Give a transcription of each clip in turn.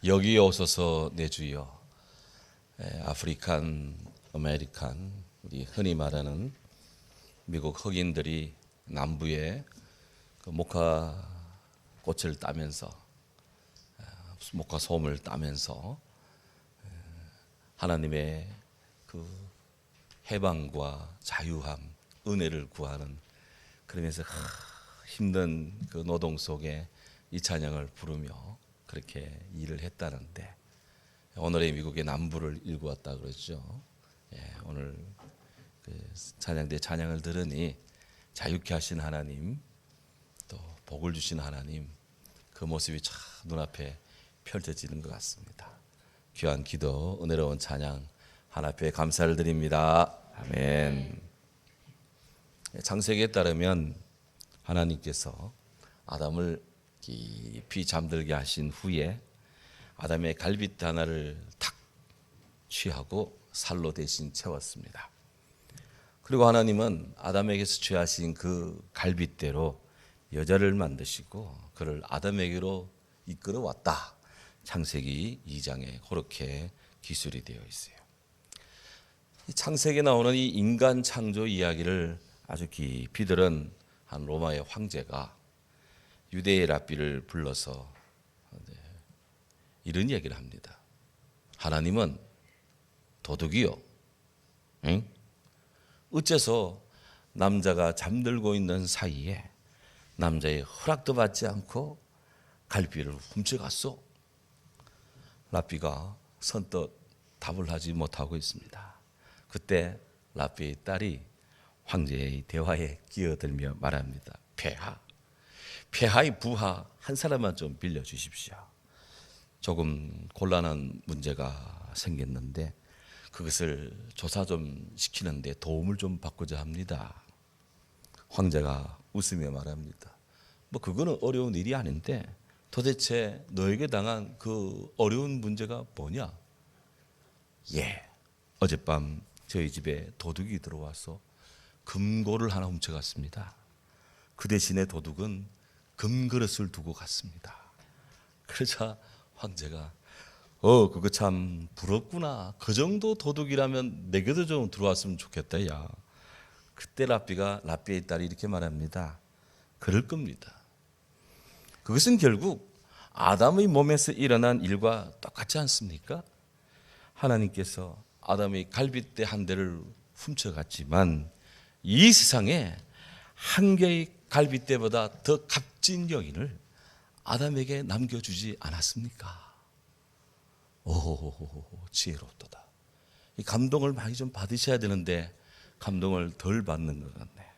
여기 오소서 내 주여. 아프리칸 아메리칸, 우리 흔히 말하는 미국 흑인들이 남부에 그 목화 꽃을 따면서, 목화 솜을 따면서 하나님의 그 해방과 자유함, 은혜를 구하는, 그러면서 힘든 그 노동 속에 이 찬양을 부르며 그렇게 일을 했다는데, 오늘의 미국의 남부를 일구었다 그러죠. 오늘 그 찬양대 찬양을 들으니 자유케 하신 하나님, 또 복을 주신 하나님, 그 모습이 참 눈앞에 펼쳐지는 것 같습니다. 귀한 기도, 은혜로운 찬양 하나 앞에 감사를 드립니다. 아멘. 창세기에 따르면 하나님께서 아담을 깊이 잠들게 하신 후에 아담의 갈빗대 하나를 탁 취하고 살로 대신 채웠습니다. 그리고 하나님은 아담에게서 취하신 그 갈빗대로 여자를 만드시고 그를 아담에게로 이끌어 왔다. 창세기 2장에 그렇게 기술이 되어 있어요. 이 창세기에 나오는 이 인간 창조 이야기를 아주 깊이 들은 한 로마의 황제가 유대의 랍비를 불러서 이런 얘기를 합니다. 하나님은 도둑이요. 응? 어째서 남자가 잠들고 있는 사이에 남자의 허락도 받지 않고 갈비를 훔쳐갔소? 랍비가 선뜻 답을 하지 못하고 있습니다. 그때 랍비의 딸이 황제의 대화에 끼어들며 말합니다. 폐하의 부하 한 사람만 좀 빌려주십시오. 조금 곤란한 문제가 생겼는데 그것을 조사 좀 시키는데 도움을 좀 받고자 합니다. 황제가 웃으며 말합니다. 뭐 그거는 어려운 일이 아닌데 도대체 너에게 당한 그 어려운 문제가 뭐냐? 어젯밤 저희 집에 도둑이 들어와서 금고를 하나 훔쳐갔습니다. 그 대신에 도둑은 금그릇을 두고 갔습니다. 그러자 황제가 그거 참 부럽구나. 그 정도 도둑이라면 내게도 좀 들어왔으면 좋겠다. 야. 그때 랍비의 딸이 이렇게 말합니다. 그럴 겁니다. 그것은 결국 아담의 몸에서 일어난 일과 똑같지 않습니까? 하나님께서 아담의 갈빗대 한 대를 훔쳐갔지만 이 세상에 한 개의 갈빗대보다 더 값진 여인을 아담에게 남겨주지 않았습니까? 오, 지혜롭도다. 이 감동을 많이 좀 받으셔야 되는데 감동을 덜 받는 것 같네.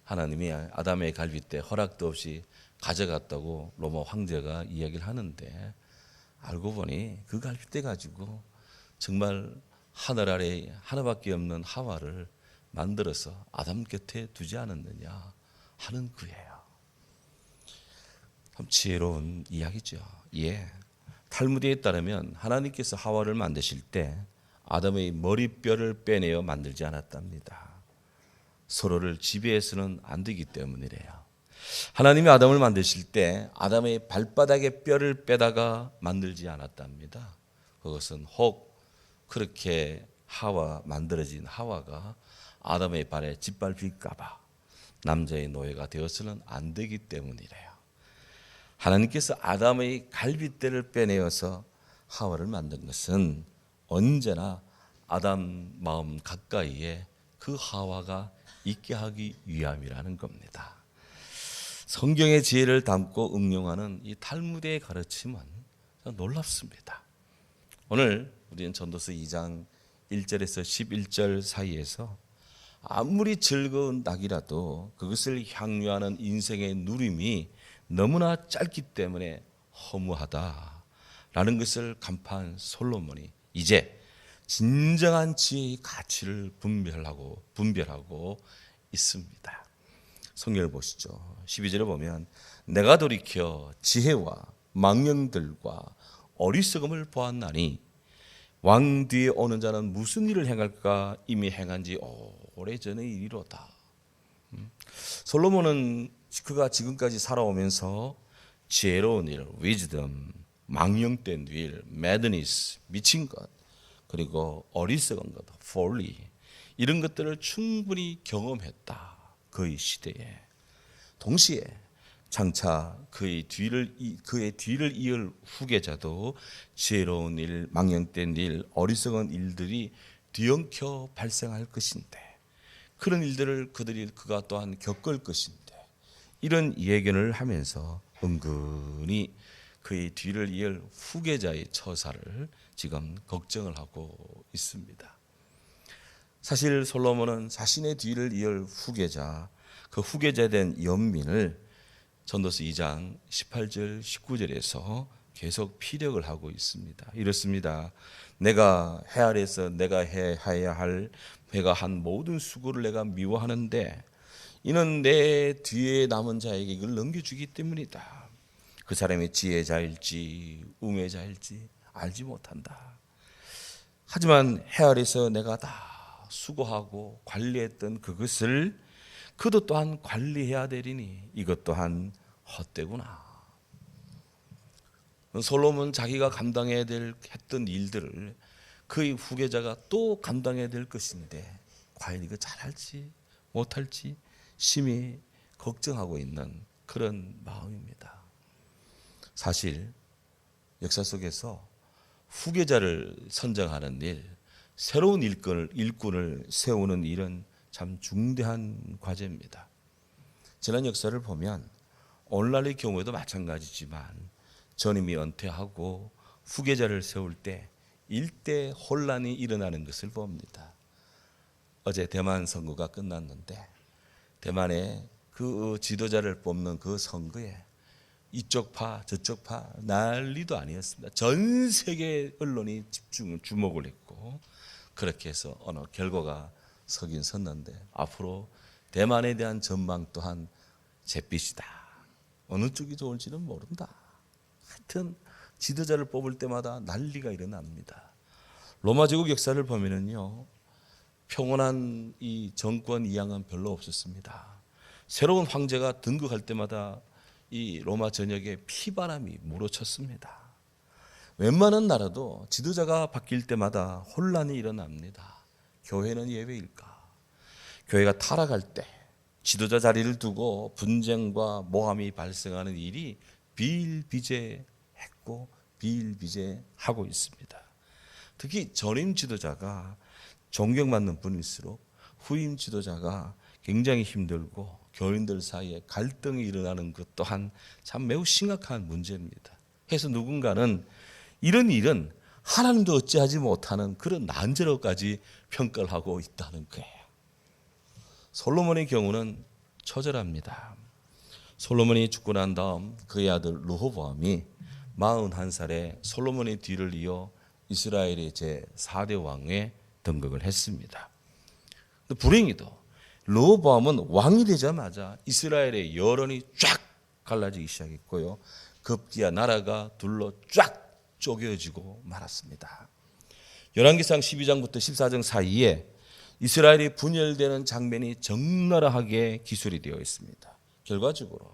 하나님이 아담의 갈빗대 허락도 없이 가져갔다고 로마 황제가 이야기를 하는데 알고 보니 그 갈빗대 가지고 정말 하늘 아래 하나밖에 없는 하와를 만들어서 아담 곁에 두지 않았느냐 하는 거예요. 참 지혜로운 이야기죠. 탈무드에 따르면 하나님께서 하와를 만드실 때 아담의 머리뼈를 빼내어 만들지 않았답니다. 서로를 지배해서는 안 되기 때문이래요. 하나님이 아담을 만드실 때 아담의 발바닥에 뼈를 빼다가 만들지 않았답니다. 그것은 혹 그렇게 만들어진 하와가 아담의 발에 짓밟힐까 봐 남자의 노예가 되어서는 안 되기 때문이래요. 하나님께서 아담의 갈빗대를 빼내어서 하와를 만든 것은 언제나 아담 마음 가까이에 그 하와가 있게 하기 위함이라는 겁니다. 성경의 지혜를 담고 응용하는 이 탈무드의 가르침은 놀랍습니다. 오늘 우리는 전도서 2장 1절에서 11절 사이에서 아무리 즐거운 낙이라도 그것을 향유하는 인생의 누림이 너무나 짧기 때문에 허무하다라는 것을 간파한 솔로몬이 이제 진정한 지혜의 가치를 분별하고 있습니다. 성경을 보시죠. 12절에 보면 내가 돌이켜 지혜와 망령들과 어리석음을 보았나니 왕 뒤에 오는 자는 무슨 일을 행할까 이미 행한 지 오래전의 일이로다. 솔로몬은 그가 지금까지 살아오면서 지혜로운 일, wisdom, 망령된 일, madness, 미친 것, 그리고 어리석은 것, folly, 이런 것들을 충분히 경험했다. 그의 시대에. 동시에 장차 그의 뒤를 이을 후계자도 지혜로운 일, 망령된 일, 어리석은 일들이 뒤엉켜 발생할 것인데, 그런 일들을 그가 또한 겪을 것인데, 이런 예견을 하면서 은근히 그의 뒤를 이을 후계자의 처사를 지금 걱정을 하고 있습니다. 사실 솔로몬은 자신의 뒤를 이을 후계자, 그 후계자에 대한 연민을 전도서 2장 18절 19절에서 계속 피력을 하고 있습니다. 이렇습니다. 내가 해 아래에서 내가 해야 할 내가 한 모든 수고를 내가 미워하는데 이는 내 뒤에 남은 자에게 이걸 넘겨주기 때문이다. 그 사람이 지혜자일지 우매자일지 알지 못한다. 하지만 해 아래에서 내가 다 수고하고 관리했던 그것을 그도 또한 관리해야 되리니 이것 또한 헛되구나. 솔로몬은 자기가 감당해야 했던 일들을 그의 후계자가 또 감당해야 될 것인데 과연 이거 잘할지 못할지 심히 걱정하고 있는 그런 마음입니다. 사실 역사 속에서 후계자를 선정하는 일, 새로운 일꾼을 세우는 일은 참 중대한 과제입니다. 지난 역사를 보면 오늘날의 경우에도 마찬가지지만 전임이 은퇴하고 후계자를 세울 때 일대 혼란이 일어나는 것을 봅니다. 어제 대만 선거가 끝났는데 대만의 그 지도자를 뽑는 그 선거에 이쪽 파 저쪽 파 난리도 아니었습니다. 전 세계 언론이 주목을 했고 그렇게 해서 어느 결과가 서긴 섰는데 앞으로 대만에 대한 전망 또한 잿빛이다. 어느 쪽이 좋을지는 모른다. 하여튼 지도자를 뽑을 때마다 난리가 일어납니다. 로마 제국 역사를 보면은요, 평온한 이 정권 이양은 별로 없었습니다. 새로운 황제가 등극할 때마다 이 로마 전역에 피바람이 몰아쳤습니다. 웬만한 나라도 지도자가 바뀔 때마다 혼란이 일어납니다. 교회는 예외일까? 교회가 타락할 때 지도자 자리를 두고 분쟁과 모함이 발생하는 일이 비일비재했고 비일비재하고 있습니다. 특히 전임 지도자가 존경받는 분일수록 후임 지도자가 굉장히 힘들고 교인들 사이에 갈등이 일어나는 것 또한 참 매우 심각한 문제입니다. 그래서 누군가는 이런 일은 하나님도 어찌하지 못하는 그런 난제로까지 평가를 하고 있다는 거예요. 솔로몬의 경우는 처절합니다. 솔로몬이 죽고 난 다음 그의 아들 르호보암이 41살에 솔로몬의 뒤를 이어 이스라엘의 제4대 왕에 등극을 했습니다. 불행히도 르호보암은 왕이 되자마자 이스라엘의 여론이 쫙 갈라지기 시작했고요. 급기야 나라가 둘로 쫙 쪼개지고 말았습니다. 열왕기상 12장부터 14장 사이에 이스라엘이 분열되는 장면이 적나라하게 기술이 되어 있습니다. 결과적으로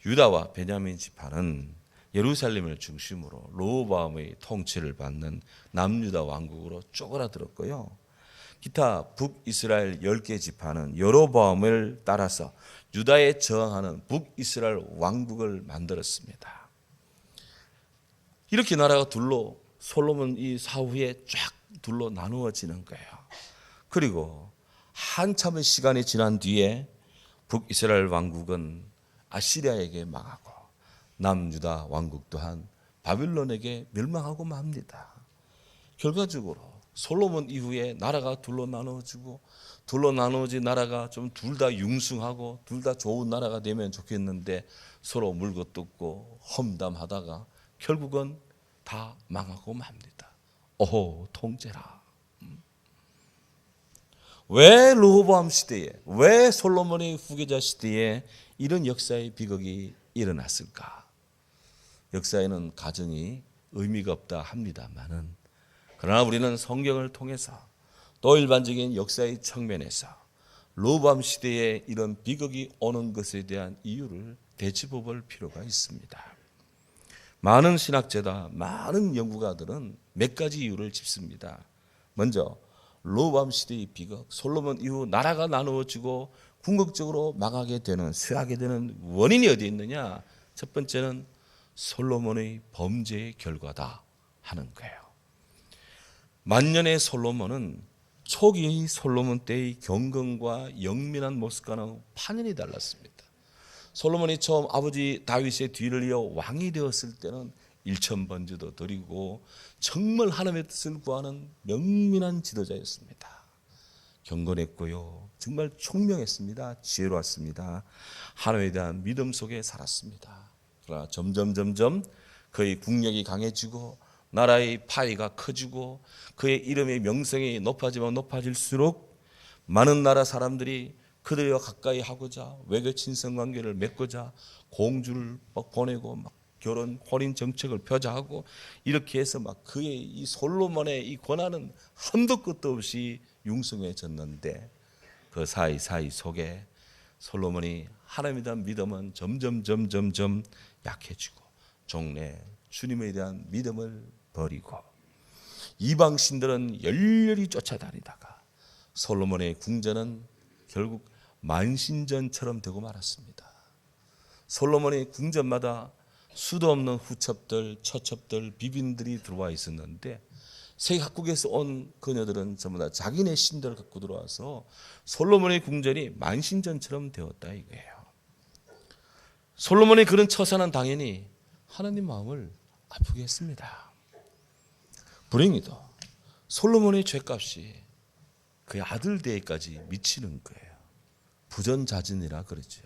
유다와 베냐민 지파는 예루살렘을 중심으로 르호보암의 통치를 받는 남유다 왕국으로 쪼그라들었고요. 기타 북이스라엘 10개 지파는 여로보암을 따라서 유다에 저항하는 북이스라엘 왕국을 만들었습니다. 이렇게 나라가 둘로 솔로몬 이 사후에 쫙 둘로 나누어지는 거예요. 그리고 한참의 시간이 지난 뒤에 북이스라엘 왕국은 아시리아에게 망하고 남유다 왕국 또한 바빌론에게 멸망하고 맙니다. 결과적으로 솔로몬 이후에 나라가 둘로 나누어지고 둘로 나누어진 나라가 좀 둘 다 융숭하고 둘 다 좋은 나라가 되면 좋겠는데 서로 물고 뜯고 험담하다가 결국은 다 망하고 맙니다. 오호 통제라. 왜 르호보암 시대에, 왜 솔로몬의 후계자 시대에 이런 역사의 비극이 일어났을까? 역사에는 가정이 의미가 없다 합니다만은, 그러나 우리는 성경을 통해서 또 일반적인 역사의 측면에서 르호보암 시대에 이런 비극이 오는 것에 대한 이유를 되짚어 볼 필요가 있습니다. 많은 신학자다, 많은 연구가들은 몇 가지 이유를 짚습니다. 먼저 로보암 시대의 비극, 솔로몬 이후 나라가 나누어지고 궁극적으로 망하게 되는, 쇠하게 되는 원인이 어디에 있느냐? 첫 번째는 솔로몬의 범죄의 결과다 하는 거예요. 만년의 솔로몬은 초기 솔로몬 때의 경건과 영민한 모습과는 판연이 달랐습니다. 솔로몬이 처음 아버지 다윗의 뒤를 이어 왕이 되었을 때는 일천번제도 드리고 정말 하나님의 뜻을 구하는 명민한 지도자였습니다. 경건했고요, 정말 총명했습니다. 지혜로웠습니다. 하나님에 대한 믿음 속에 살았습니다. 그러나 점점 그의 국력이 강해지고 나라의 파이가 커지고 그의 이름의 명성이 높아지면 높아질수록 많은 나라 사람들이 그들과 가까이 하고자 외교 친선 관계를 맺고자 공주를 막 보내고 막 결혼 혼인 정책을 펴자하고 이렇게 해서 막 그의 이 솔로몬의 이 권한은 한도 끝도 없이 융성해졌는데 그 사이 속에 솔로몬이 하나님에 대한 믿음은 점점 약해지고 종래 주님에 대한 믿음을 버리고 이방 신들은 열렬히 쫓아다니다가 솔로몬의 궁전은 결국 만신전처럼 되고 말았습니다. 솔로몬의 궁전마다 수도 없는 후첩들, 처첩들, 비빈들이 들어와 있었는데 세계 각국에서 온 그녀들은 전부 다 자기네 신들을 갖고 들어와서 솔로몬의 궁전이 만신전처럼 되었다 이거예요. 솔로몬의 그런 처사는 당연히 하나님 마음을 아프게 했습니다. 불행히도 솔로몬의 죄값이 그의 아들 대에까지 미치는 거예요. 부전자진이라 그러죠.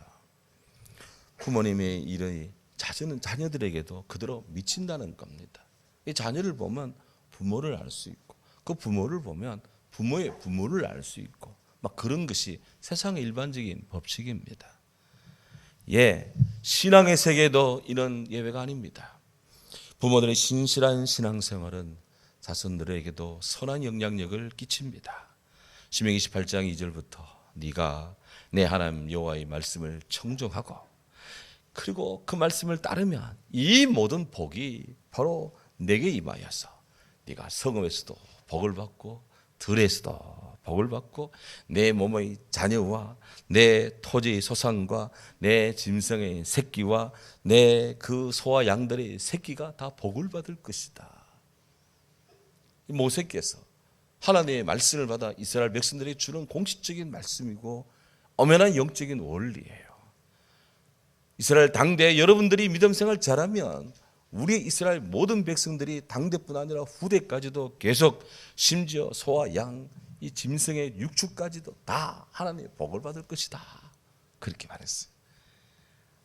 부모님의 일의 자녀는 자녀들에게도 그대로 미친다는 겁니다. 이 자녀를 보면 부모를 알 수 있고 그 부모를 보면 부모의 부모를 알 수 있고 막 그런 것이 세상의 일반적인 법칙입니다. 신앙의 세계도 이런 예외가 아닙니다. 부모들의 신실한 신앙생활은 자손들에게도 선한 영향력을 끼칩니다. 신명기 18장 2절부터 네가 내 하나님 여호와의 말씀을 청종하고 그리고 그 말씀을 따르면 이 모든 복이 바로 내게 임하여서 네가 성읍에서도 복을 받고 들에서도 복을 받고 내 몸의 자녀와 내 토지의 소산과 내 짐승의 새끼와 내 그 소와 양들의 새끼가 다 복을 받을 것이다. 모세께서 하나님의 말씀을 받아 이스라엘 백성들이 주는 공식적인 말씀이고 엄연한 영적인 원리예요. 이스라엘 당대 여러분들이 믿음 생활 잘하면 우리 이스라엘 모든 백성들이 당대뿐 아니라 후대까지도 계속 심지어 소와 양, 이 짐승의 육축까지도 다 하나님의 복을 받을 것이다. 그렇게 말했어요.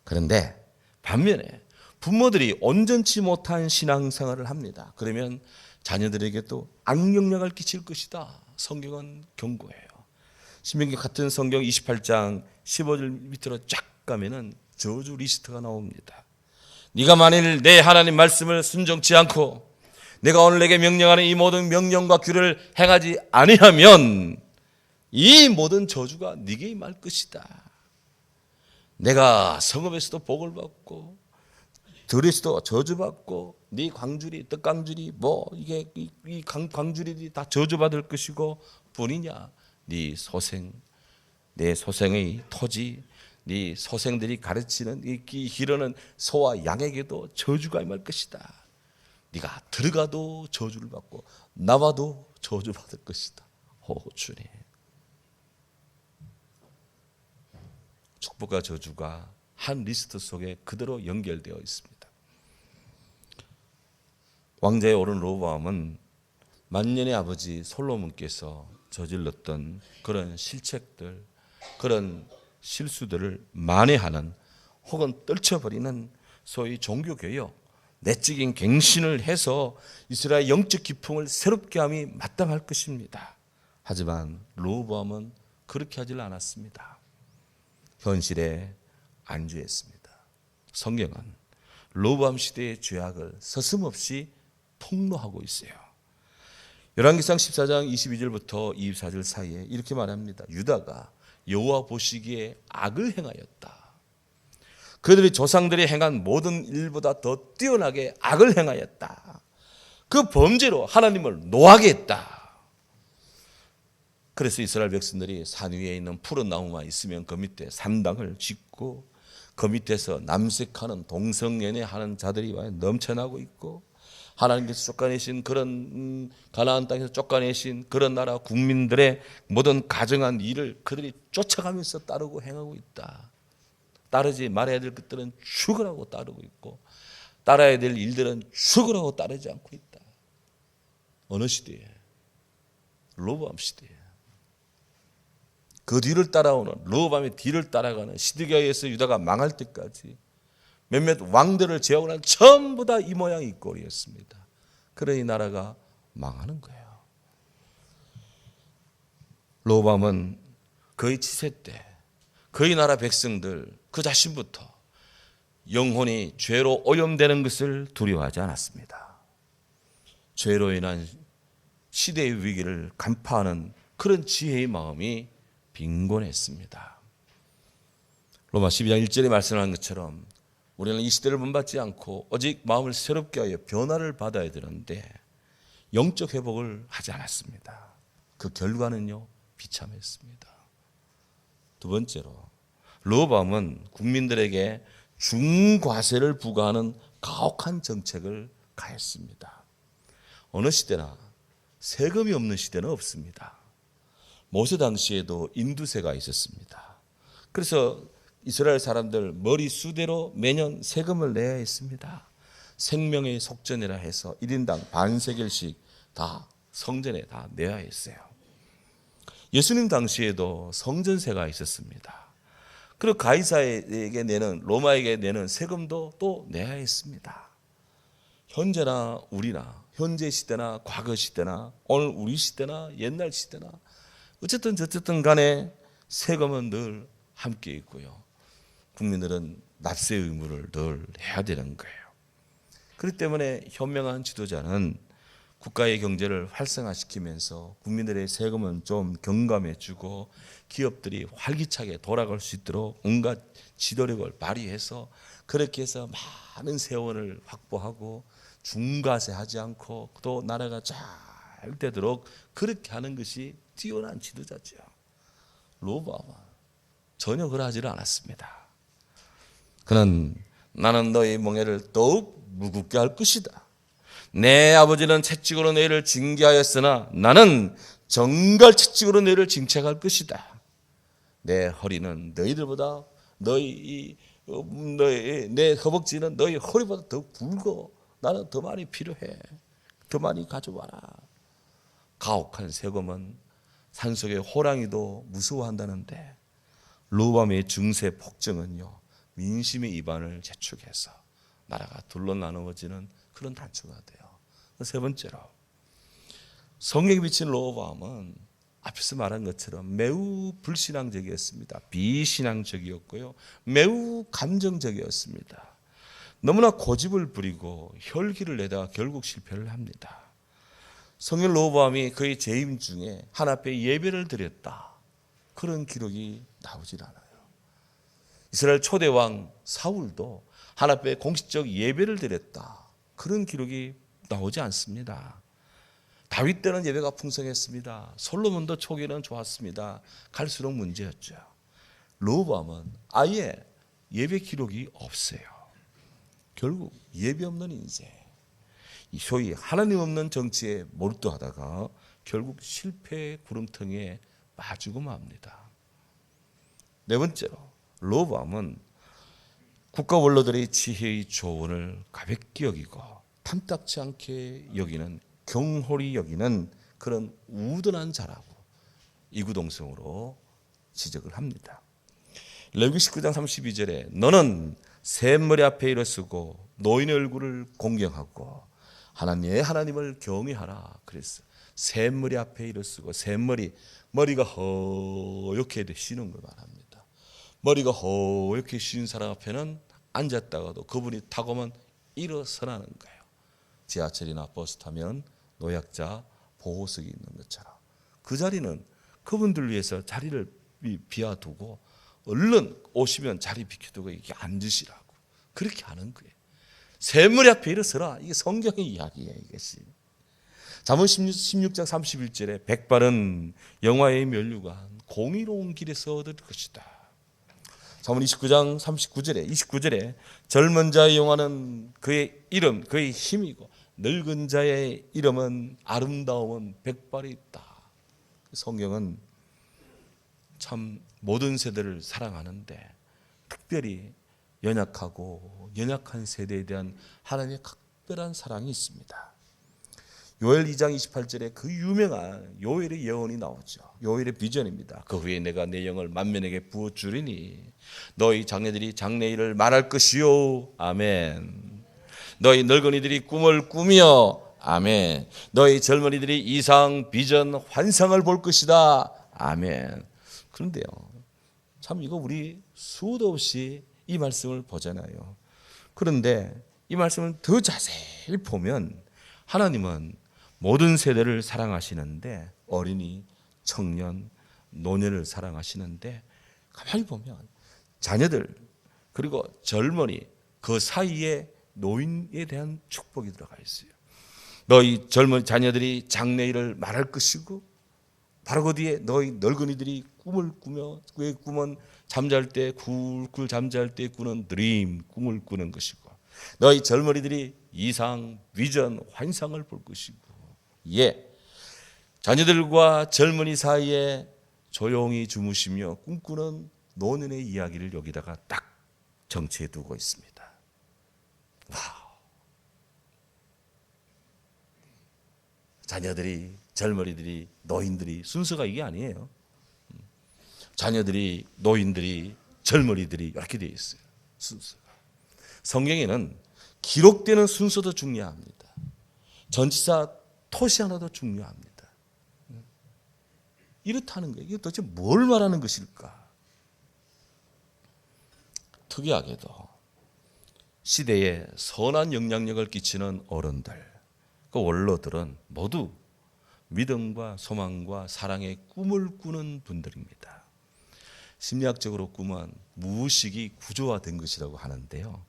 그런데 반면에 부모들이 온전치 못한 신앙생활을 합니다. 그러면 자녀들에게 또 악영향을 끼칠 것이다. 성경은 경고해요. 신명기 같은 성경 28장 15절 밑으로 쫙 가면은 저주 리스트가 나옵니다. 네가 만일 내 하나님 말씀을 순종치 않고 내가 오늘 내게 명령하는 이 모든 명령과 규례를 행하지 아니하면 이 모든 저주가 네게 임할 것이다. 내가 성읍에서도 복을 받고 들에서도 저주받고 네 광주리, 떡광주리 이게 이 광주리들이 다 저주받을 것이고 뿐이냐 네 소생, 내 소생의 토지, 네 소생들이 가르치는 이 기르는 소와 양에게도 저주가 임할 것이다. 네가 들어가도 저주를 받고 나와도 저주받을 것이다. 오 주님. 축복과 저주가 한 리스트 속에 그대로 연결되어 있습니다. 왕자에 오른 로보암은 만년의 아버지 솔로몬께서 저질렀던 그런 실책들, 그런 실수들을 만회하는 혹은 떨쳐버리는 소위 종교개혁, 내적인 갱신을 해서 이스라엘 영적 기풍을 새롭게 함이 마땅할 것입니다. 하지만 로보암은 그렇게 하질 않았습니다. 현실에 안주했습니다. 성경은 로보암 시대의 죄악을 서슴없이 폭로하고 있어요. 열왕기상 14장 22절부터 24절 사이에 이렇게 말합니다. 유다가 여호와 보시기에 악을 행하였다. 그들의 조상들이 행한 모든 일보다 더 뛰어나게 악을 행하였다. 그 범죄로 하나님을 노하게 했다. 그래서 이스라엘 백성들이 산 위에 있는 푸른 나무만 있으면 그 밑에 산당을 짓고 그 밑에서 남색하는 동성연애하는 자들이 넘쳐나고 있고, 하나님께서 쫓아내신 그런 가나안 땅에서 쫓아내신 그런 나라 국민들의 모든 가정한 일을 그들이 쫓아가면서 따르고 행하고 있다. 따르지 말아야 될 것들은 죽으라고 따르고 있고, 따라야 될 일들은 죽으라고 따르지 않고 있다. 어느 시대에? 로보암 시대에. 그 뒤를 따라오는, 로보암의 뒤를 따라가는 시드기야에서 유다가 망할 때까지 몇몇 왕들을 제하고 난 전부 다 이 모양 이 꼴이었습니다. 그러니 나라가 망하는 거예요. 로보암은 그의 치세 때 그의 나라 백성들 그 자신부터 영혼이 죄로 오염되는 것을 두려워하지 않았습니다. 죄로 인한 시대의 위기를 간파하는 그런 지혜의 마음이 빈곤했습니다. 로마 12장 1절에 말씀하는 것처럼 우리는 이 시대를 본받지 않고 오직 마음을 새롭게 하여 변화를 받아야 되는데 영적 회복을 하지 않았습니다. 그 결과는요, 비참했습니다. 두 번째로, 로보암은 국민들에게 중과세를 부과하는 가혹한 정책을 가했습니다. 어느 시대나 세금이 없는 시대는 없습니다. 모세 당시에도 인두세가 있었습니다. 그래서 이스라엘 사람들 머리 수대로 매년 세금을 내야 했습니다. 생명의 속전이라 해서 1인당 반세겔씩 다 성전에 다 내야 했어요. 예수님 당시에도 성전세가 있었습니다. 그리고 가이사에게 내는, 로마에게 내는 세금도 또 내야 했습니다. 현재나 우리나, 현재 시대나 과거 시대나 오늘 우리 시대나 옛날 시대나 어쨌든 간에 세금은 늘 함께 있고요. 국민들은 납세 의무를 늘 해야 되는 거예요. 그렇기 때문에 현명한 지도자는 국가의 경제를 활성화시키면서 국민들의 세금은 좀 경감해주고 기업들이 활기차게 돌아갈 수 있도록 온갖 지도력을 발휘해서 그렇게 해서 많은 세원을 확보하고 중과세하지 않고 또 나라가 잘 되도록 그렇게 하는 것이 뛰어난 지도자죠. 로보암은 전혀 그러하지를 않았습니다. 그는 나는 너희 멍에를 더욱 무겁게 할 것이다. 내 아버지는 채찍으로 너희를 징계하였으나 나는 정갈 채찍으로 너희를 징책할 것이다. 내 허리는 너희들보다 내 허벅지는 너희 허리보다 더 굵어. 나는 더 많이 필요해. 더 많이 가져와라. 가혹한 세금은 산속의 호랑이도 무서워한다는데 로보암의 중세 폭정은요, 민심의 이반을 재촉해서 나라가 둘로 나누어지는 그런 단초가 돼요. 세 번째로, 성경에 비친 로보암은 앞에서 말한 것처럼 매우 불신앙적이었습니다. 비신앙적이었고요, 매우 감정적이었습니다. 너무나 고집을 부리고 혈기를 내다가 결국 실패를 합니다. 성경 로보암이 그의 재임 중에 하나님 앞에 예배를 드렸다, 그런 기록이 나오질 않아요. 이스라엘 초대왕 사울도 하나님 앞에 공식적 예배를 드렸다, 그런 기록이 나오지 않습니다. 다윗 때는 예배가 풍성했습니다. 솔로몬도 초기에는 좋았습니다. 갈수록 문제였죠. 로보암은 아예 예배 기록이 없어요. 결국 예배 없는 인생, 소위 하나님 없는 정치에 몰두하다가 결국 실패의 구름텅이에 빠지고 맙니다. 네 번째로, 로보암은 국가 원로들의 지혜의 조언을 가볍게 여기고 탐탁치 않게 여기는, 경홀히 여기는 그런 우둔한 자라고 이구동성으로 지적을 합니다. 레위기 19장 32절에 너는 샘머리 앞에 일어서고 노인의 얼굴을 공경하고 하나님의 하나님을 경외하라 그랬어요. 샘머리 앞에 일어서고, 샘머리, 머리가 허옇게 쉬는 걸 말합니다. 머리가 허옇게 쉬는 사람 앞에는 앉았다가도 그분이 타고만 일어서라는 거예요. 지하철이나 버스 타면 노약자 보호석이 있는 것처럼 그 자리는 그분들 위해서 자리를 비워두고 얼른 오시면 자리 비켜두고 이렇게 앉으시라고. 그렇게 하는 거예요. 샘물 앞에 일어서라. 이게 성경의 이야기예요. 이것이. 잠언 16장 31절에 백발은 영화의 면류관 공의로운 길에서 얻을 것이다. 잠언 29장 29절에 젊은 자의 영화는 그의 이름, 그의 힘이고 늙은 자의 이름은 아름다움은 백발이 있다. 성경은 참 모든 세대를 사랑하는데 특별히 연약한 세대에 대한 하나님의 각별한 사랑이 있습니다. 요엘 2장 28절에 그 유명한 요엘의 예언이 나오죠. 요엘의 비전입니다. 그 후에 내가 내 영을 만민에게 부어주리니 너희 장래들이 장래 일을 말할 것이요. 아멘. 너희 늙은이들이 꿈을 꾸며 아멘. 너희 젊은이들이 이상 비전 환상을 볼 것이다. 아멘. 그런데요, 참 이거 우리 수도 없이 이 말씀을 보잖아요. 그런데 이 말씀을 더 자세히 보면 하나님은 모든 세대를 사랑하시는데 어린이, 청년, 노년을 사랑하시는데 가만히 보면 자녀들 그리고 젊은이 그 사이에 노인에 대한 축복이 들어가 있어요. 너희 젊은 자녀들이 장래일을 말할 것이고 바로 그 뒤에 너희 늙은이들이 꿈을 꾸며 그의 꿈은 잠잘 때 굴굴 잠잘 때 꾸는 드림 꿈을 꾸는 것이고 너희 젊은이들이 이상 비전 환상을 볼 것이고 자녀들과 젊은이 사이에 조용히 주무시며 꿈꾸는 노년의 이야기를 여기다가 딱 정치해 두고 있습니다. 와우. 자녀들이, 젊은이들이, 노인들이 순서가 이게 아니에요. 자녀들이, 노인들이, 젊은이들이 이렇게 되어 있어요. 순서가. 성경에는 기록되는 순서도 중요합니다. 전치사 토시 하나도 중요합니다. 이렇다는 거예요. 이게 도대체 뭘 말하는 것일까? 특이하게도 시대에 선한 영향력을 끼치는 어른들, 그 원로들은 모두 믿음과 소망과 사랑의 꿈을 꾸는 분들입니다. 심리학적으로 꿈은 무의식이 구조화된 것이라고 하는데요.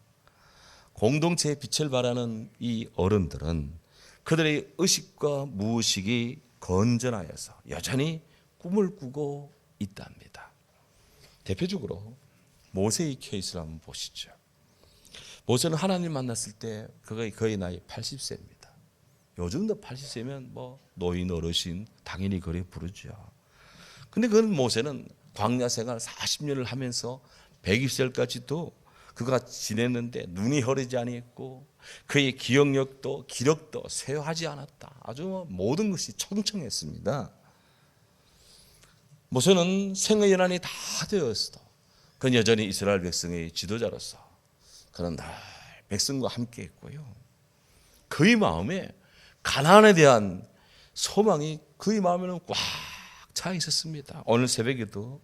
공동체의 빛을 발하는 이 어른들은 그들의 의식과 무의식이 건전하여서 여전히 꿈을 꾸고 있답니다. 대표적으로 모세의 케이스를 한번 보시죠. 모세는 하나님 만났을 때 그가 거의 나이 80세입니다. 요즘도 80세면 뭐 노인 어르신 당연히 그래 부르죠. 근데 그 모세는 광야 생활 40년을 하면서 120살까지도 그가 지냈는데 눈이 흐리지 아니했고 그의 기억력도 기력도 쇠하지 않았다. 아주 모든 것이 청청했습니다. 모세는 생의 연한이 다 되었어도 그는 여전히 이스라엘 백성의 지도자로서 그는 늘 백성과 함께 했고요. 그의 마음에 가나안에 대한 소망이 그의 마음에는 꽉 차 있었습니다. 오늘 새벽에도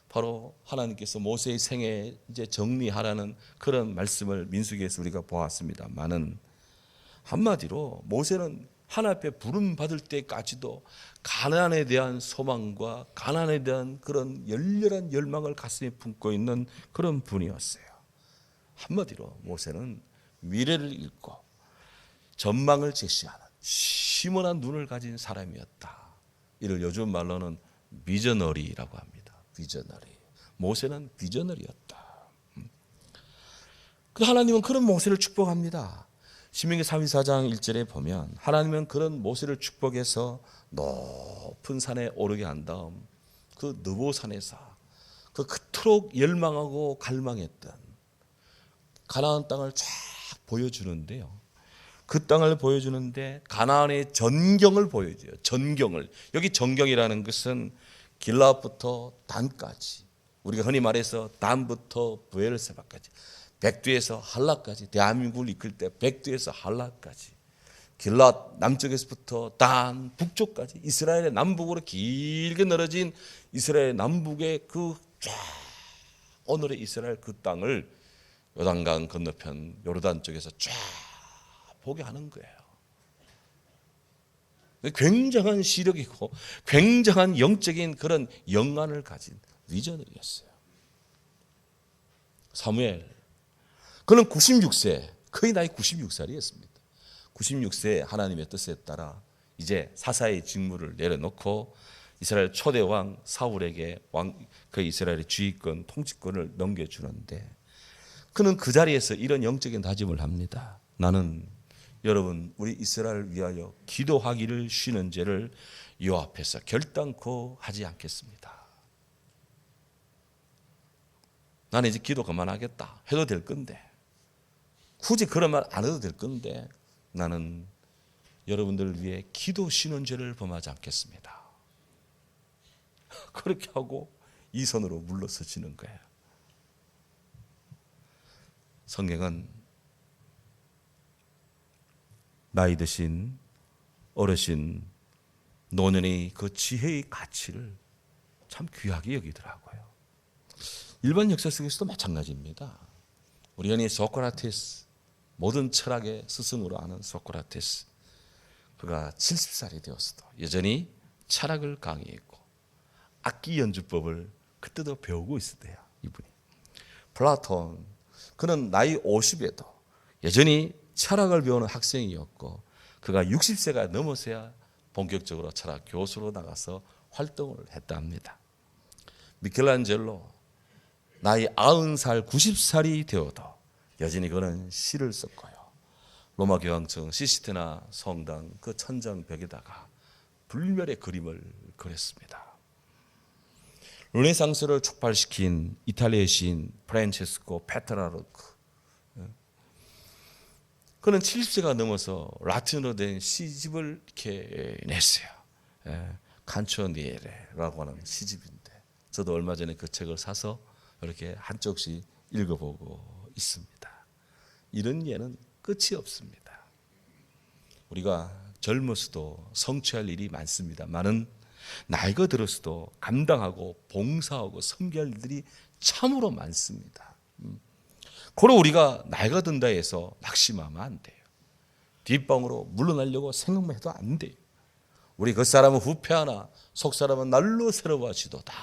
바로 하나님께서 모세의 생애 이제 정리하라는 그런 말씀을 민수기에서 우리가 보았습니다만은 한마디로 모세는 하나님 앞에 부름 받을 때까지도 가나안에 대한 소망과 가나안에 대한 그런 열렬한 열망을 가슴에 품고 있는 그런 분이었어요. 한마디로 모세는 미래를 읽고 전망을 제시하는 시원한 눈을 가진 사람이었다. 이를 요즘 말로는 비저너리라고 합니다. 비저너리. 모세는 비저너리였다. 그 하나님은 그런 모세를 축복합니다. 신명기 34장 1절에 보면 하나님은 그런 모세를 축복해서 높은 산에 오르게 한 다음 그 느보산에서 그 그토록 열망하고 갈망했던 가나안 땅을 쫙 보여주는데요. 그 땅을 보여주는데 가나안의 전경을 보여줘요. 전경을. 여기 전경이라는 것은 길라앗부터 단까지, 우리가 흔히 말해서 단부터 브엘세바까지, 백두에서 한라까지, 대한민국을 이끌 때 백두에서 한라까지, 길라앗 남쪽에서부터 단 북쪽까지 이스라엘의 남북으로 길게 늘어진 이스라엘 남북의 그 쫙 오늘의 이스라엘 그 땅을 요단강 건너편 요르단 쪽에서 쫙 보게 하는 거예요. 굉장한 시력이고 굉장한 영적인 그런 영안을 가진 비전이었어요. 사무엘, 그는 96세, 거의 나이 96살이었습니다. 96세에 하나님의 뜻에 따라 이제 사사의 직무를 내려놓고 이스라엘 초대 왕 사울에게 그 이스라엘의 주의권, 통치권을 넘겨주는데 그는 그 자리에서 이런 영적인 다짐을 합니다. 나는 여러분 우리 이스라엘을 위하여 기도하기를 쉬는 죄를 여호와 앞에서 결단코 하지 않겠습니다. 나는 이제 기도 그만하겠다. 해도 될 건데 굳이 그런 말 안 해도 될 건데 나는 여러분들을 위해 기도 쉬는 죄를 범하지 않겠습니다. 그렇게 하고 이 손으로 물러서지는 거예요. 성경은 나이 드신 어르신 노년의 그 지혜의 가치를 참 귀하게 여기더라고요. 일반 역사 속에서도 마찬가지입니다. 우리 흔히 소크라테스, 모든 철학의 스승으로 아는 소크라테스, 그가 70살이 되었어도 여전히 철학을 강의했고 악기 연주법을 그때도 배우고 있었대요. 이분이. 플라톤, 그는 나이 50에도 여전히 철학을 배우는 학생이었고 그가 60세가 넘어서야 본격적으로 철학 교수로 나가서 활동을 했다 합니다. 미켈란젤로 나이 90살, 90살이 되어도 여전히 그는 시를 썼고요. 로마 교황청 시스테나 성당 그 천장벽에다가 불멸의 그림을 그렸습니다. 르네상스를 촉발시킨 이탈리아의 시인 프란체스코 페트라르크, 그는 70세가 넘어서 라틴어로 된 시집을 이렇게 냈어요. 칸초니에레라고 하는 시집인데 저도 얼마 전에 그 책을 사서 이렇게 한쪽씩 읽어보고 있습니다. 이런 예는 끝이 없습니다. 우리가 젊어서도 성취할 일이 많습니다만은 나이가 들어서도 감당하고 봉사하고 섬겨할 일들이 참으로 많습니다. 그리고 우리가 나이가 든다 해서 낙심하면 안 돼요. 뒷방으로 물러나려고 생각만 해도 안 돼요. 우리 겉사람은 후패하나 속사람은 날로 새로워지도다.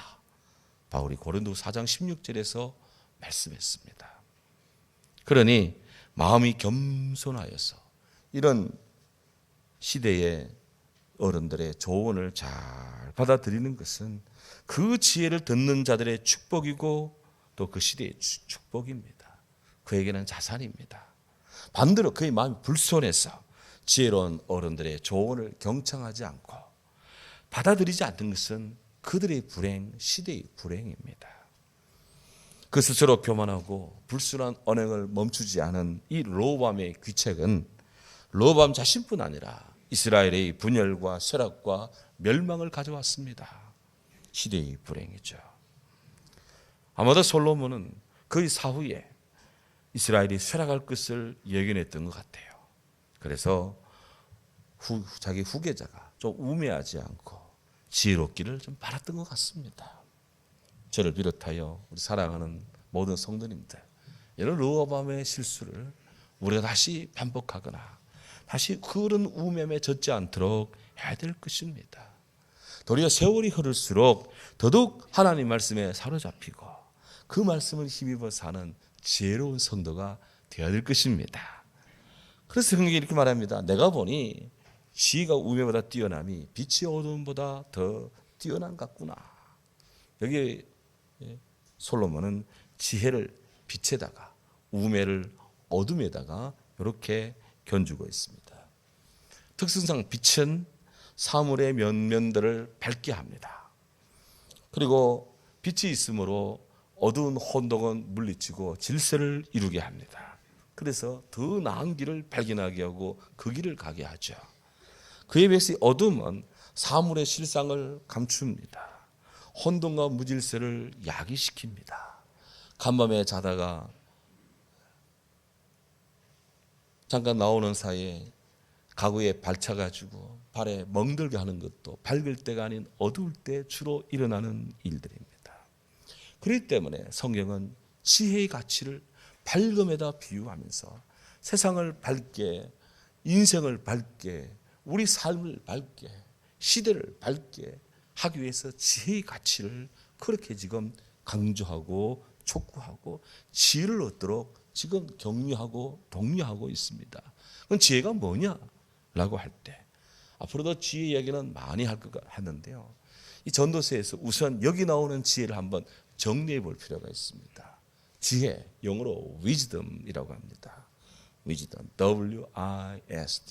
바울이 고린도 4장 16절에서 말씀했습니다. 그러니 마음이 겸손하여서 이런 시대의 어른들의 조언을 잘 받아들이는 것은 그 지혜를 듣는 자들의 축복이고 또 그 시대의 축복입니다. 그에게는 자산입니다. 반대로 그의 마음이 불손해서 지혜로운 어른들의 조언을 경청하지 않고 받아들이지 않는 것은 그들의 불행, 시대의 불행입니다. 그 스스로 교만하고 불순한 언행을 멈추지 않은 이 르호보암의 귀책은 르호보암 자신뿐 아니라 이스라엘의 분열과 쇠락과 멸망을 가져왔습니다. 시대의 불행이죠. 아마도 솔로몬은 그의 사후에 이스라엘이 쇠락할 것을 예견했던 것 같아요. 그래서 자기 후계자가 좀 우매하지 않고 지혜롭기를 좀 바랐던 것 같습니다. 저를 비롯하여 우리 사랑하는 모든 성도님들, 이런 르호보암의 실수를 우리가 다시 반복하거나 다시 그런 우매에 젖지 않도록 해야 될 것입니다. 도리어 세월이 흐를수록 더더욱 하나님 말씀에 사로잡히고 그 말씀을 힘입어 사는 지혜로운 성도가 되어야 될 것입니다. 그래서 성경이 이렇게 말합니다. 내가 보니 지혜가 우매보다 뛰어남이 빛이 어두움보다 더 뛰어난 것 같구나. 여기 솔로몬은 지혜를 빛에다가 우매를 어둠에다가 이렇게 견주고 있습니다. 특성상 빛은 사물의 면면들을 밝게 합니다. 그리고 빛이 있으므로 어두운 혼동은 물리치고 질서를 이루게 합니다. 그래서 더 나은 길을 발견하게 하고 그 길을 가게 하죠. 그에 비해서 어둠은 사물의 실상을 감춥니다. 혼돈과 무질서를 야기시킵니다. 간밤에 자다가 잠깐 나오는 사이에 가구에 발차가지고 발에 멍들게 하는 것도 밝을 때가 아닌 어두울 때 주로 일어나는 일들입니다. 그렇기 때문에 성경은 지혜의 가치를 밝음에다 비유하면서 세상을 밝게, 인생을 밝게, 우리 삶을 밝게, 시대를 밝게 하기 위해서 지혜의 가치를 그렇게 지금 강조하고 촉구하고 지혜를 얻도록 지금 격려하고 독려하고 있습니다. 그럼 지혜가 뭐냐라고 할 때 앞으로도 지혜 이야기는 많이 할 것 같는데요. 이 전도서에서 우선 여기 나오는 지혜를 한번 정리해 볼 필요가 있습니다. 지혜, 영어로 wisdom이라고 합니다. wisdom, W-I-S-D-O-M.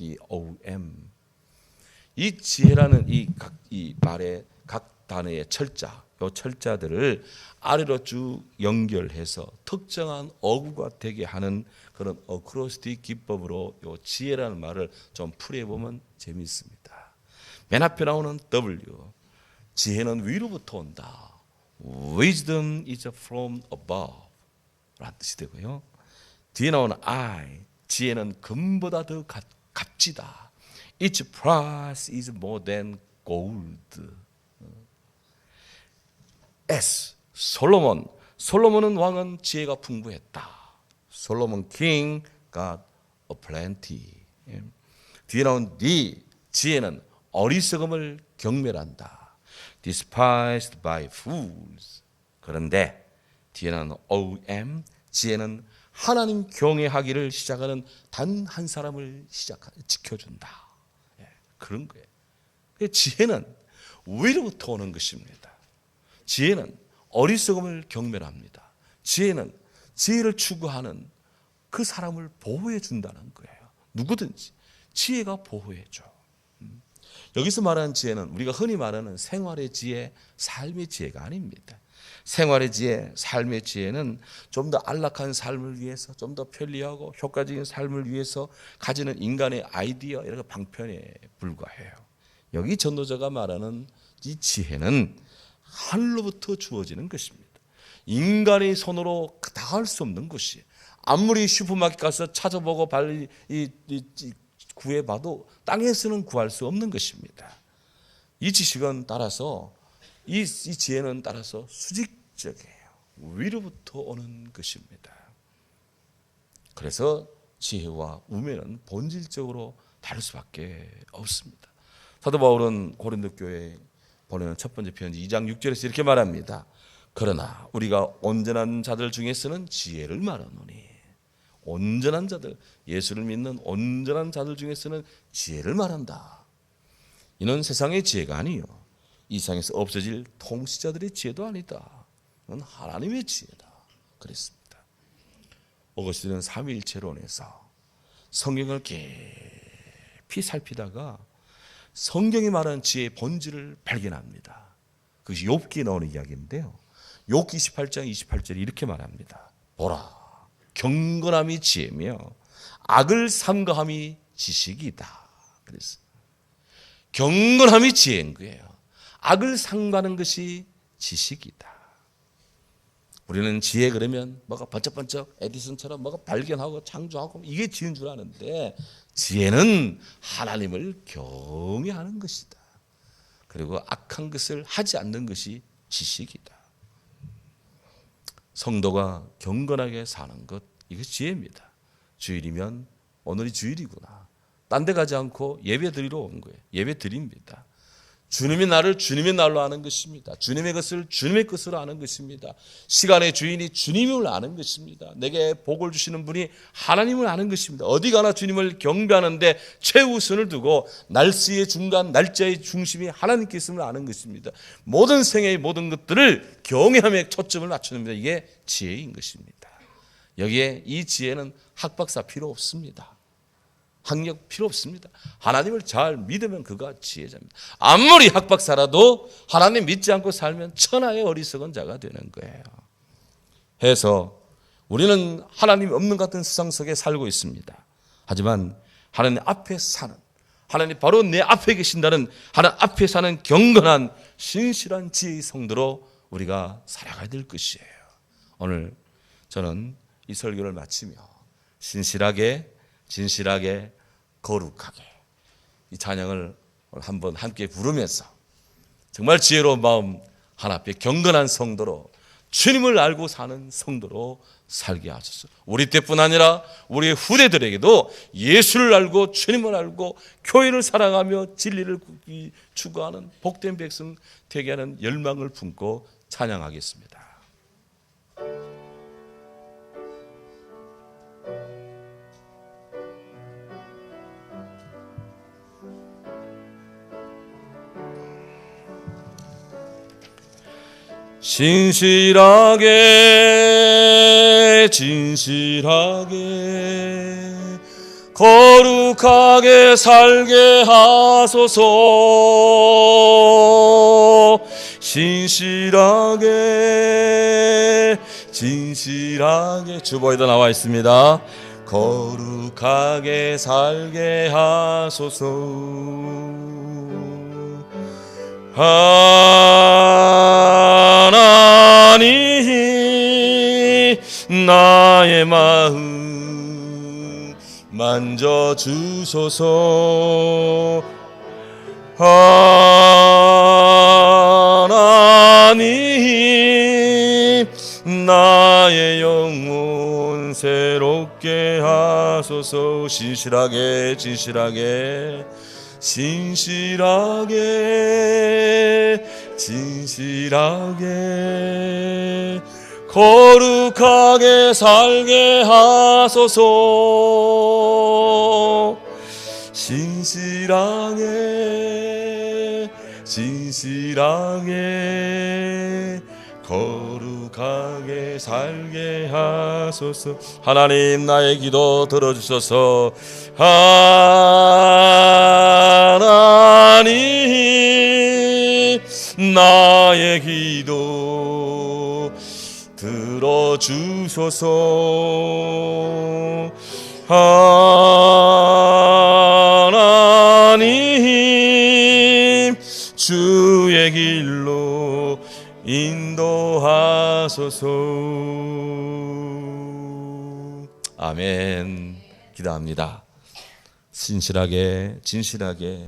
이 지혜라는 이 말의 각 단어의 철자, 요 철자들을 아래로 쭉 연결해서 특정한 어구가 되게 하는 그런 어크로스틱 기법으로 요 지혜라는 말을 좀 풀이해보면 재미있습니다. 맨 앞에 나오는 W, 지혜는 위로부터 온다. Wisdom is from above 라는 뜻이 되고요. 뒤에 나오는 I, 지혜는 금보다 더 값지다. Its price is more than gold. S, 솔로몬은 왕은 지혜가 풍부했다. 솔로몬 king got a plenty. 뒤에 나온 D, 지혜는 어리석음을 경멸한다. Despised by fools. 그런데 뒤에 나온 OM, 지혜는 하나님 경외하기를 시작하는 단 한 사람을 지켜준다. 그런 거예요. 지혜는 위로부터 오는 것입니다. 지혜는 어리석음을 경멸합니다. 지혜는 지혜를 추구하는 그 사람을 보호해 준다는 거예요. 누구든지 지혜가 보호해 줘. 여기서 말하는 지혜는 우리가 흔히 말하는 생활의 지혜, 삶의 지혜가 아닙니다. 생활의 지혜, 삶의 지혜는 좀 더 안락한 삶을 위해서, 좀 더 편리하고 효과적인 삶을 위해서 가지는 인간의 아이디어, 이런 방편에 불과해요. 여기 전도자가 말하는 이 지혜는 하늘로부터 주어지는 것입니다. 인간의 손으로 닿을 수 없는 것이, 아무리 슈퍼마켓 가서 찾아보고 구해봐도 땅에서는 구할 수 없는 것입니다. 이 지식은 따라서 이 지혜는 따라서 수직적이에요. 위로부터 오는 것입니다. 그래서 지혜와 우매는 본질적으로 다를 수밖에 없습니다. 사도 바울은 고린도 교회에 보내는 첫 번째 편지 2장 6절에서 이렇게 말합니다. 그러나 우리가 온전한 자들 중에서는 지혜를 말하노니, 온전한 자들, 예수를 믿는 온전한 자들 중에서는 지혜를 말한다. 이는 세상의 지혜가 아니요 이 세상에서 없어질 통치자들의 지혜도 아니다. 이건 하나님의 지혜다. 그랬습니다. 어거스틴은 삼위일체론에서 성경을 깊이 살피다가 성경이 말하는 지혜의 본질을 발견합니다. 그것이 욥기에 나오는 이야기인데요. 욥기 28장 28절에 이렇게 말합니다. 보라, 경건함이 지혜며 악을 삼가함이 지식이다. 그래서 경건함이 지혜인 거예요. 악을 삼가는 것이 지식이다. 우리는 지혜 그러면 뭐가 번쩍번쩍 에디슨처럼 뭐가 발견하고 창조하고 이게 지혜인 줄 아는데, 지혜는 하나님을 경외하는 것이다. 그리고 악한 것을 하지 않는 것이 지식이다. 성도가 경건하게 사는 것, 이것이 지혜입니다. 주일이면 오늘이 주일이구나. 딴 데 가지 않고 예배 드리러 온 거예요. 예배 드립니다. 주님의 날을 주님의 날로 아는 것입니다. 주님의 것을 주님의 것으로 아는 것입니다. 시간의 주인이 주님을 아는 것입니다. 내게 복을 주시는 분이 하나님을 아는 것입니다. 어디 가나 주님을 경배하는데 최우선을 두고 날씨의 중간, 날짜의 중심이 하나님께 있음을 아는 것입니다. 모든 생애의 모든 것들을 경외함에 초점을 맞추는 겁니다. 이게 지혜인 것입니다. 여기에 이 지혜는 학박사 필요 없습니다. 학력 필요 없습니다. 하나님을 잘 믿으면 그가 지혜자입니다. 아무리 학박사라도 하나님 믿지 않고 살면 천하의 어리석은 자가 되는 거예요. 해서 우리는 하나님 없는 것 같은 세상 속에 살고 있습니다. 하지만 하나님 앞에 사는, 하나님 바로 내 앞에 계신다는 하나님 앞에 사는 경건한 신실한 지혜의 성도로 우리가 살아가야 될 것이에요. 오늘 저는 이 설교를 마치며 진실하게 거룩하게 이 찬양을 한번 함께 부르면서 정말 지혜로운 마음 하나 앞에 경건한 성도로, 주님을 알고 사는 성도로 살게 하소서. 우리 때뿐 아니라 우리의 후대들에게도 예수를 알고 주님을 알고 교회를 사랑하며 진리를 추구하는 복된 백성 되게 하는 열망을 품고 찬양하겠습니다. 신실하게 진실하게 거룩하게 살게 하소서. 신실하게 진실하게 주보에도 나와 있습니다. 거룩하게 살게 하소서. 하나님 나의 마음 만져주소서. 하나님 나의 영혼 새롭게 하소서. 신실하게 진실하게 진실하게 진실하게 거룩하게 살게 하소서. 신실하게 진실하게 거룩하게 살게 하소서. 하나님 나의 기도 들어주소서. 하나님 나의 기도 들어주소서. 하나님 주의 길로 인도하소서. 아멘. 기도합니다. 신실하게 진실하게